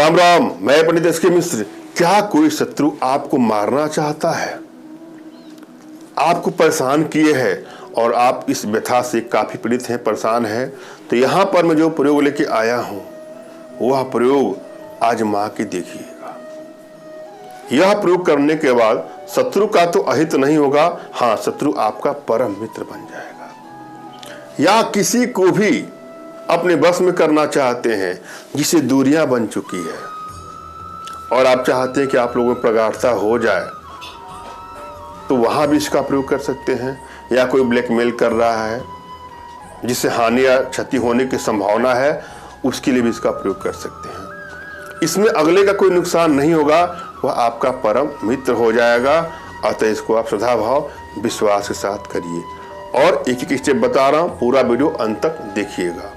राम राम। मैं पंडित एस के मिश्र। क्या कोई शत्रु आपको मारना चाहता है, आपको परेशान किए है और आप इस व्यथा से काफी पीड़ित हैं, परेशान हैं, तो यहाँ पर मैं जो प्रयोग लेके आया हूँ वह प्रयोग आजमा के देखिएगा। यह प्रयोग करने के बाद शत्रु का तो अहित नहीं होगा, हाँ शत्रु आपका परम मित्र बन जाएगा। या किसी को भी अपने बस में करना चाहते हैं जिसे दूरियां बन चुकी है और आप चाहते हैं कि आप लोगों में प्रगाढ़ता हो जाए, तो वहां भी इसका प्रयोग कर सकते हैं। या कोई ब्लैकमेल कर रहा है जिससे हानि या क्षति होने की संभावना है, उसके लिए भी इसका प्रयोग कर सकते हैं। इसमें अगले का कोई नुकसान नहीं होगा, वह आपका परम मित्र हो जाएगा। अतः इसको आप श्रद्धा भाव विश्वास के साथ करिए और एक एक स्टेप बता रहा हूं, पूरा वीडियो अंत तक देखिएगा।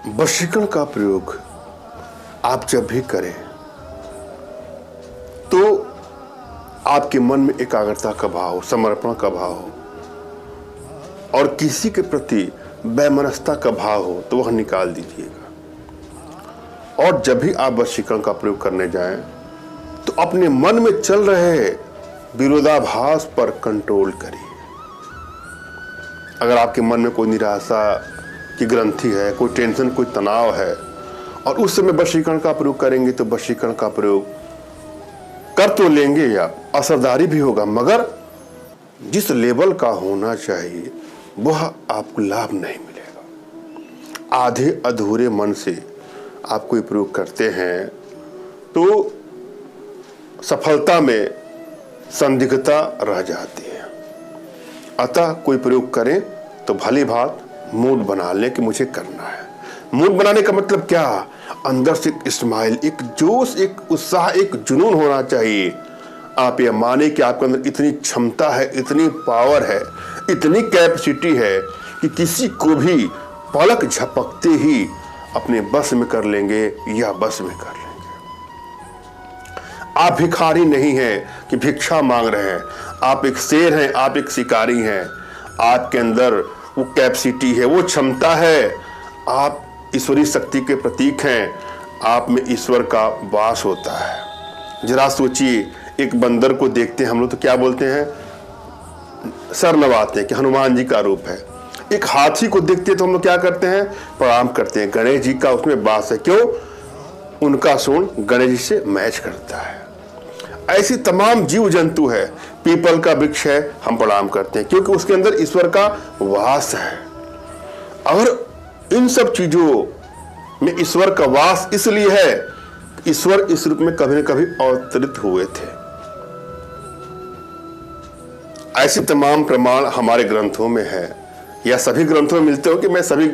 वशीकरण का प्रयोग आप जब भी करें तो आपके मन में एकाग्रता का भाव, समर्पण का भाव हो और किसी के प्रति वैमनस्यता का भाव हो तो वह निकाल दीजिएगा। और जब भी आप वशीकरण का प्रयोग करने जाएं तो अपने मन में चल रहे विरोधाभास पर कंट्रोल करिए। अगर आपके मन में कोई निराशा की ग्रंथि है, कोई टेंशन, कोई तनाव है और उस समय वशीकरण का प्रयोग करेंगे तो वशीकरण का प्रयोग कर तो लेंगे या असरदारी भी होगा, मगर जिस लेवल का होना चाहिए वह आपको लाभ नहीं मिलेगा। आधे अधूरे मन से आप कोई प्रयोग करते हैं तो सफलता में संदिग्धता रह जाती है। अतः कोई प्रयोग करें तो भली बात मूड बना लें कि मुझे करना है। मूड बनाने का मतलब क्या? अंदर से एक स्माइल, एक जोश, एक उत्साह, एक जुनून होना चाहिए। आप ये माने कि आपके अंदर इतनी क्षमता है, इतनी पावर है, इतनी कैपेसिटी है कि किसी को भी पलक झपकते ही अपने बस में कर लेंगे या बस में कर लेंगे। आप भिखारी नहीं हैं कि भिक्षा मांग रहे हैं, आप एक शेर हैं, आप एक शिकारी हैं। आपके अंदर वो कैपेसिटी है, वो क्षमता है, आप ईश्वरीय शक्ति के प्रतीक हैं, आप में ईश्वर का वास होता है। जरा सोचिए, एक बंदर को देखते हैं हम लोग तो क्या बोलते हैं, सर नवाते हैं कि हनुमान जी का रूप है। एक हाथी को देखते हैं तो हम लोग क्या करते हैं, प्रणाम करते हैं। गणेश जी का उसमें वास है, क्यों? उनका सूंड गणेश जी से मैच करता है। ऐसी तमाम जीव जंतु है, पीपल का वृक्ष है, हम प्रणाम करते हैं क्योंकि उसके अंदर ईश्वर का वास है। और इन सब चीजों में ईश्वर का वास इसलिए है, ईश्वर इस रूप में कभी न कभी अवतरित हुए थे। ऐसे तमाम प्रमाण हमारे ग्रंथों में है या सभी ग्रंथों में मिलते हो कि मैं सभी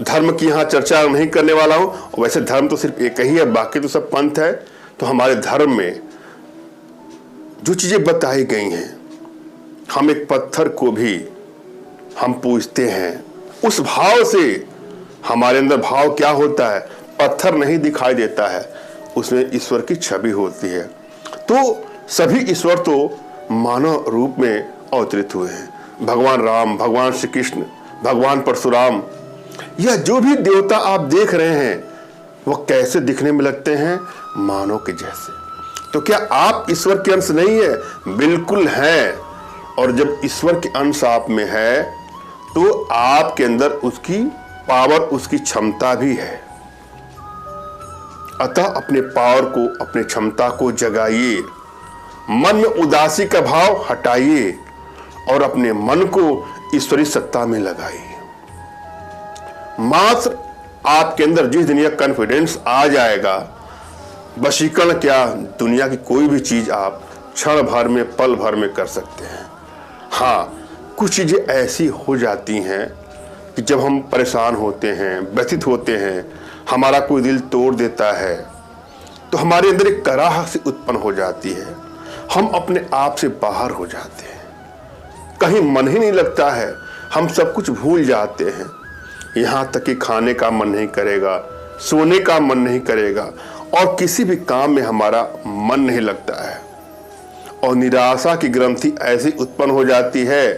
धर्म की यहां चर्चा नहीं करने वाला हूं। वैसे धर्म तो सिर्फ एक ही है, बाकी तो सब पंथ है। तो हमारे धर्म में जो चीजें बताई गई हैं, हम एक पत्थर को भी हम पूजते हैं, उस भाव से हमारे अंदर भाव क्या होता है, पत्थर नहीं दिखाई देता है, उसमें ईश्वर की छवि होती है। तो सभी ईश्वर तो मानव रूप में अवतरित हुए हैं। भगवान राम, भगवान श्री कृष्ण, भगवान परशुराम, यह जो भी देवता आप देख रहे हैं वो कैसे दिखने में लगते हैं, मानव के जैसे। तो क्या आप ईश्वर के अंश नहीं है? बिल्कुल हैं। और जब ईश्वर के अंश आप में है तो आपके अंदर उसकी पावर, उसकी क्षमता भी है। अतः अपने पावर को, अपने क्षमता को जगाइए, मन में उदासी का भाव हटाइए और अपने मन को ईश्वरीय सत्ता में लगाइए। मात्र आपके अंदर जिस दिन यह कॉन्फिडेंस आ जाएगा, वशीकरण क्या, दुनिया की कोई भी चीज आप क्षण भर में, पल भर में कर सकते हैं। हाँ, कुछ चीजें ऐसी हो जाती हैं कि जब हम परेशान होते हैं, व्यथित होते हैं, हमारा कोई दिल तोड़ देता है तो हमारे अंदर एक कराह सी उत्पन्न हो जाती है, हम अपने आप से बाहर हो जाते हैं, कहीं मन ही नहीं लगता है, हम सब कुछ भूल जाते हैं, यहाँ तक कि खाने का मन नहीं करेगा, सोने का मन नहीं करेगा और किसी भी काम में हमारा मन नहीं लगता है। और निराशा की ग्रंथि ऐसी उत्पन्न हो जाती है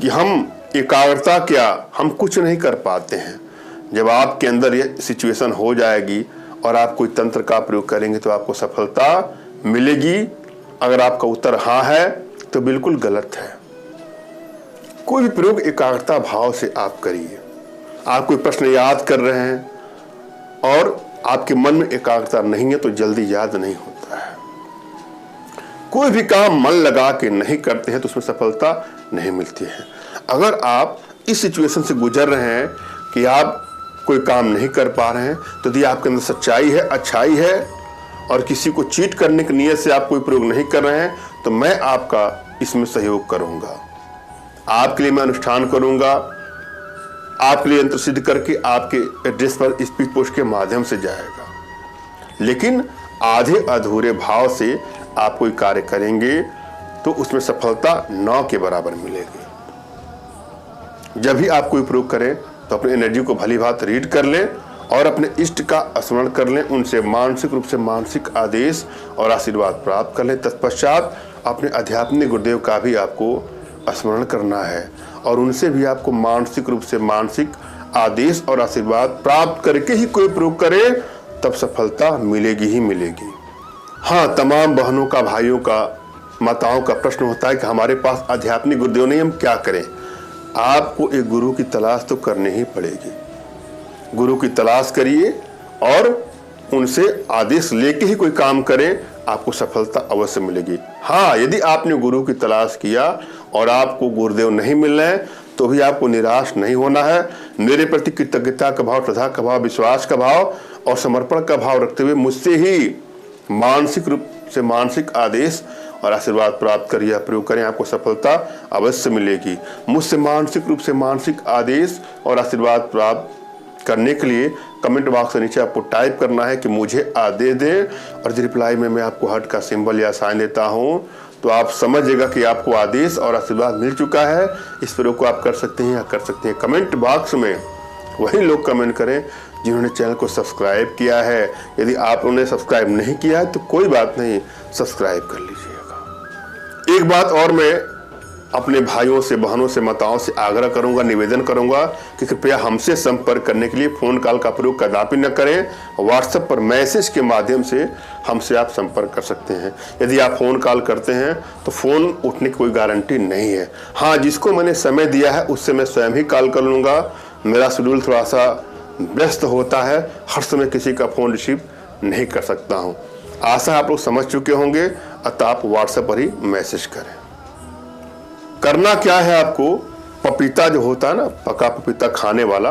कि हम एकाग्रता क्या, हम कुछ नहीं कर पाते हैं। जब आपके अंदर ये सिचुएशन हो जाएगी और आप कोई तंत्र का प्रयोग करेंगे तो आपको सफलता मिलेगी। अगर आपका उत्तर हाँ है तो बिल्कुल गलत है। कोई भी प्रयोग एकाग्रता भाव से आप करिए। आप कोई प्रश्न याद कर रहे हैं और आपके मन में एकाग्रता नहीं है तो जल्दी याद नहीं होता है। कोई भी काम मन लगा के नहीं करते हैं तो उसमें सफलता नहीं मिलती है। अगर आप इस सिचुएशन से गुजर रहे हैं कि आप कोई काम नहीं कर पा रहे हैं तो यदि आपके अंदर सच्चाई है, अच्छाई है और किसी को चीट करने की नीयत से आप कोई प्रयोग नहीं कर रहे हैं तो मैं आपका इसमें सहयोग करूंगा। आपके लिए मैं अनुष्ठान करूंगा। आपके लिए यंत्र सिद्ध करके आपके एड्रेस पर स्पीड पोस्ट के माध्यम से जाएगा। लेकिन आधे अधूरे भाव से आप कोई कार्य करेंगे तो उसमें सफलता 9 के बराबर मिलेगी। जब भी आप कोई प्रयोग करें तो अपनी एनर्जी को भली भांति रीड कर लें और अपने इष्ट का स्मरण कर लें। उनसे मानसिक रूप से मानसिक आदेश और आशीर्वाद प्राप्त कर लें। तत्पश्चात अपने अध्यात्मिक गुरुदेव का भी आपको स्मरण करना है और उनसे भी आपको मानसिक रूप से मानसिक आदेश और आशीर्वाद प्राप्त करके ही कोई प्रयोग करें, तब सफलता मिलेगी ही मिलेगी। हाँ, तमाम बहनों का, भाइयों का, माताओं का प्रश्न होता है कि हमारे पास आध्यात्मिक गुरुदेव नहीं, हम क्या करें। आपको एक गुरु की तलाश तो करनी ही पड़ेगी। गुरु की तलाश करिए और उनसे आदेश लेके ही कोई काम करें, आपको सफलता अवश्य मिलेगी। हाँ, यदि आपने गुरु की तलाश किया और आपको गुरुदेव नहीं मिल रहे तो भी आपको निराश नहीं होना है। मेरे प्रति कृतज्ञता का भाव, श्रद्धा का भाव, विश्वास का भाव और समर्पण का भाव रखते हुए मुझसे ही मानसिक रूप से मानसिक आदेश और आशीर्वाद प्राप्त करिए, प्रयोग करें, आपको सफलता अवश्य मिलेगी। मुझसे मानसिक रूप से मानसिक आदेश और आशीर्वाद प्राप्त करने के लिए कमेंट बॉक्स के नीचे आपको टाइप करना है कि मुझे आदेश दें और रिप्लाई में मैं आपको हार्ट का सिंबल या साइन देता हूं तो आप समझिएगा कि आपको आदेश और आशीर्वाद मिल चुका है। इस प्रयोग को आप कर सकते हैं या कर सकते हैं। कमेंट बॉक्स में वही लोग कमेंट करें जिन्होंने चैनल को सब्सक्राइब किया है। यदि आप उन्हें सब्सक्राइब नहीं किया है तो कोई बात नहीं, सब्सक्राइब कर लीजिएगा। एक बात और मैं अपने भाइयों से, बहनों से, माताओं से आग्रह करूंगा, निवेदन करूंगा कि कृपया हमसे संपर्क करने के लिए फोन कॉल का प्रयोग कदापि न करें। व्हाट्सएप पर मैसेज के माध्यम से हमसे आप संपर्क कर सकते हैं। यदि आप फोन कॉल करते हैं तो फोन उठने की कोई गारंटी नहीं है। हाँ, जिसको मैंने समय दिया है उससे मैं स्वयं ही कॉल कर लूँगा। मेरा शेड्यूल थोड़ा सा व्यस्त होता है, हर समय किसी का फ़ोन रिसीव नहीं कर सकता हूँ। आशा आप लोग समझ चुके होंगे, अतः आप व्हाट्सएप पर ही मैसेज करें। करना क्या है आपको, पपीता जो होता है ना, पका पपीता खाने वाला,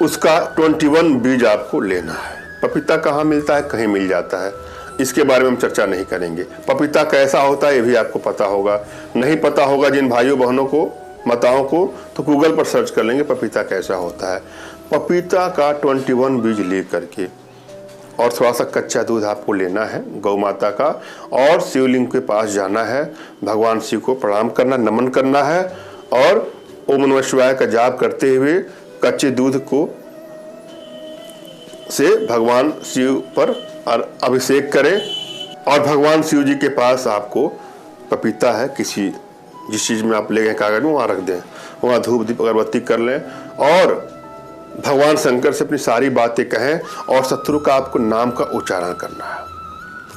उसका 21 बीज आपको लेना है। पपीता कहाँ मिलता है, कहीं मिल जाता है, इसके बारे में हम चर्चा नहीं करेंगे। पपीता कैसा होता है ये भी आपको पता होगा। नहीं पता होगा जिन भाइयों बहनों को, माताओं को, तो गूगल पर सर्च कर लेंगे पपीता कैसा होता है। पपीता का 21 बीज ले करके और थोड़ा सा कच्चा दूध आपको लेना है गौ माता का, और शिवलिंग के पास जाना है, भगवान शिव को प्रणाम करना, नमन करना है और ओम नमः शिवाय का जाप करते हुए कच्चे दूध को से भगवान शिव पर अभिषेक करें और भगवान शिव जी के पास आपको पपीता है, किसी जिस चीज़ में आप ले गए कागज में, वहाँ रख दें, वहाँ धूप दीप अगरबत्ती कर लें और भगवान शंकर से अपनी सारी बातें कहें और शत्रु का आपको नाम का उच्चारण करना है।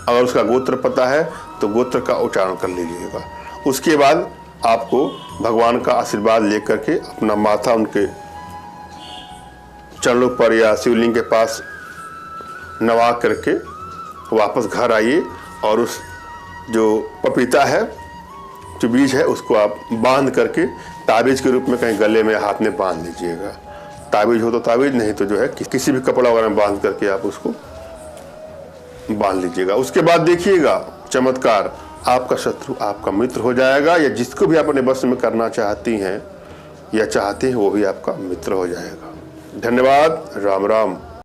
अगर उसका गोत्र पता है तो गोत्र का उच्चारण कर लीजिएगा। उसके बाद आपको भगवान का आशीर्वाद लेकर के अपना माथा उनके चरणों पर या शिवलिंग के पास नवा करके वापस घर आइए और उस जो पपीता है, जो बीज है, उसको आप बांध करके ताबीज के रूप में कहीं गले में, हाथ में बांध लीजिएगा। ताबीज हो तो ताबीज, नहीं तो जो है किसी भी कपड़ा वगैरह में बांध करके आप उसको बांध लीजिएगा। उसके बाद देखिएगा चमत्कार, आपका शत्रु आपका मित्र हो जाएगा, या जिसको भी आप अपने बस में करना चाहती हैं या चाहते हैं वो भी आपका मित्र हो जाएगा। धन्यवाद। राम राम।